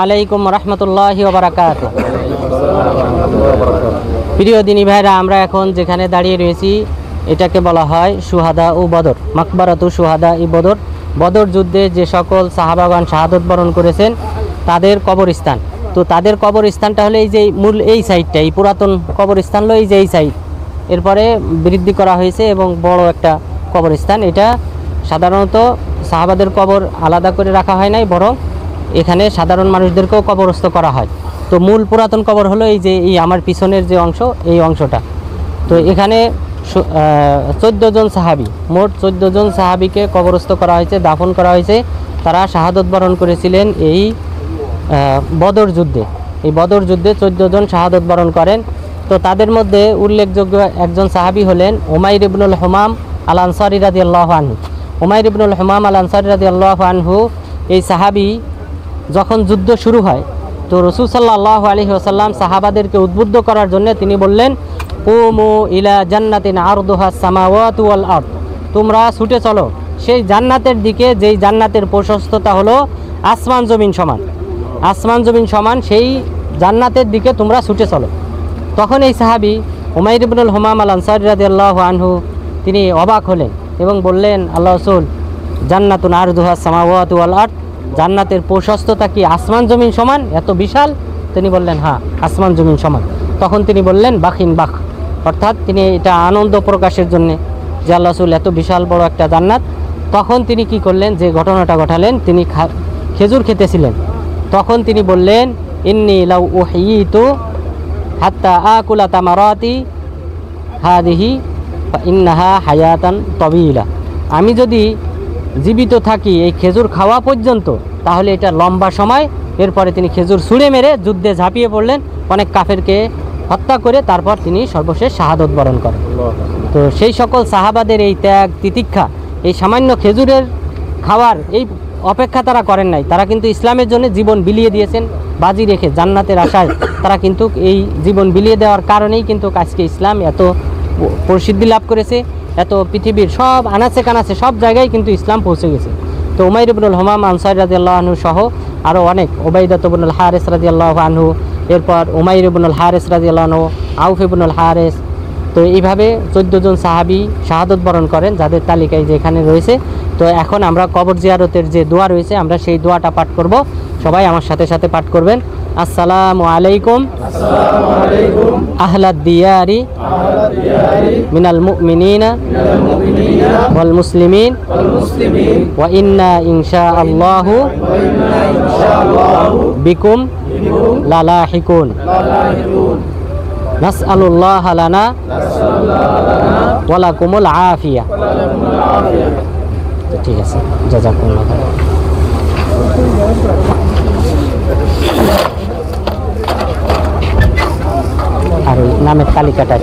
আলাইকুম রহমতুল্লাহি ওয়া বারাকাতুহু। প্রিয় দিনী ভাইরা, আমরা এখন যেখানে দাঁড়িয়ে রয়েছি এটাকে বলা হয় শুহাদা ও বদর, মাকবারাতু শুহাদা ই বদর। বদর যুদ্ধে যে সকল সাহাবাগণ শাহাদত বরণ করেছেন তাদের কবরস্থান। তো তাদের কবরস্থানটা হলো এই যে মূল এই সাইডটা, এই পুরাতন কবরস্থান হলো এই যে এই সাইড, এরপরে বৃদ্ধি করা হয়েছে এবং বড় একটা কবরস্থান। এটা সাধারণত সাহাবাদের কবর আলাদা করে রাখা হয় নাই, বরং এখানে সাধারণ মানুষদেরকেও কবরস্থ করা হয়। তো মূল পুরাতন কবর হলো এই যে এই আমার পিছনের যে অংশ, এই অংশটা। তো এখানে 14 জন সাহাবি, মোট 14 জন সাহাবিকে কবরস্থ করা হয়েছে, দাফন করা হয়েছে। তারা শাহাদত বরণ করেছিলেন এই বদর যুদ্ধে। এই বদর যুদ্ধে 14 জন শাহাদত বরণ করেন। তো তাদের মধ্যে উল্লেখযোগ্য একজন সাহাবি হলেন উমাইর ইবনুল হুমাম আল আনসারী রাদিয়াল্লাহু আনহু। উমাইর ইবনুল হুমাম আল আনসারী রাদিয়াল্লাহু আনহু এই সাহাবি যখন যুদ্ধ শুরু হয়, তো রাসূল সাল্লাল্লাহু আলাইহি ওয়াসাল্লাম সাহাবাদেরকে উদ্বুদ্ধ করার জন্য তিনি বললেন, কুমু ইলা জান্নাতিন আরদুহা সামাওয়াতু ওয়াল আরদ, তোমরা ছুটে চলো সেই জান্নাতের দিকে যেই জান্নাতের প্রশস্ততা হলো আসমান জমিন সমান। আসমান জমিন সমান সেই জান্নাতের দিকে তোমরা ছুটে চলো। তখন এই সাহাবি উমাইর ইবনুল হুমাম আল আনসারী রাদিয়াল্লাহু আনহু তিনি অবাক হলেন এবং বললেন, আল্লাহ রাসূল, জান্নাতুন আরদুহা সামাওয়াতু ওয়াল আরদ, জান্নাতের প্রশস্ততা কি আসমান জমিন সমান, এত বিশাল? তিনি বললেন, হ্যাঁ, আসমান জমিন সমান। তখন তিনি বললেন, বাখিন বাখ, অর্থাৎ তিনি এটা আনন্দ প্রকাশের জন্যে যে আল্লাহ রাসূল এত বিশাল বড় একটা জান্নাত। তখন তিনি কি করলেন, যে ঘটনাটা ঘটালেন, তিনি খেজুর খেতেছিলেন। তখন তিনি বললেন, ইন্নী লাউ উহয়িতু হাত্তা আকুলা তামারাতি হাদিহি ফা ইন্নাহা হায়াতান তাবিলা, আমি যদি জীবিত থাকি এই খেজুর খাওয়া পর্যন্ত তাহলে এটা লম্বা সময়। এরপরে তিনি খেজুর ছুঁড়ে মেরে যুদ্ধে ঝাঁপিয়ে পড়লেন, অনেক কাফেরকে হত্যা করে তারপর তিনি সর্বশেষ শাহাদত বরণ করেন। তো সেই সকল সাহাবাদের এই ত্যাগ তিতিক্ষা, এই সামান্য খেজুরের খাওয়ার এই অপেক্ষা তারা করেন নাই। তারা কিন্তু ইসলামের জন্য জীবন বিলিয়ে দিয়েছেন, বাজি রেখে জান্নাতের আশায় তারা কিন্তু এই জীবন বিলিয়ে দেওয়ার কারণেই কিন্তু আজকে ইসলাম এত প্রসিদ্ধি লাভ করেছে। এত পৃথিবীর সব আনাচে কানাচে সব জায়গায় কিন্তু ইসলাম পৌঁছে গেছে। তো উমাইর ইবনুল হুমাম আনসারী রাদিয়াল্লাহু আনহু সহ আরও অনেক, উবাইদা ইবনুল হারিস রাদিয়াল্লাহু আনহু, এরপর উমাইর ইবনুল হারিস রাদিয়াল্লাহু আনহু, আউফ ইবনুল হারিস। তো এইভাবে 14 জন সাহাবি শাহাদত বরণ করেন, যাদের তালিকায় যেখানে রয়েছে। তো এখন আমরা কবর জিয়ারতের যে দোয়া রয়েছে আমরা সেই দোয়াটা পাঠ করব। সবাই আমার সাথে সাথে পাঠ করবেন। আসসালামু আলাইকুম আহলাদ দিয়ারি মিনাল মুমিনিনা ওয়াল মুসলিমিন ওয়া ইন্না ইনশাআল্লাহু বিকুম লালাহিকুন। নাসআলুল্লাহ লানা ওয়া লাকুমুল আফিয়া। ঠিক আছে, জাযাকুমুল্লাহ। আর নামের তালিকাটা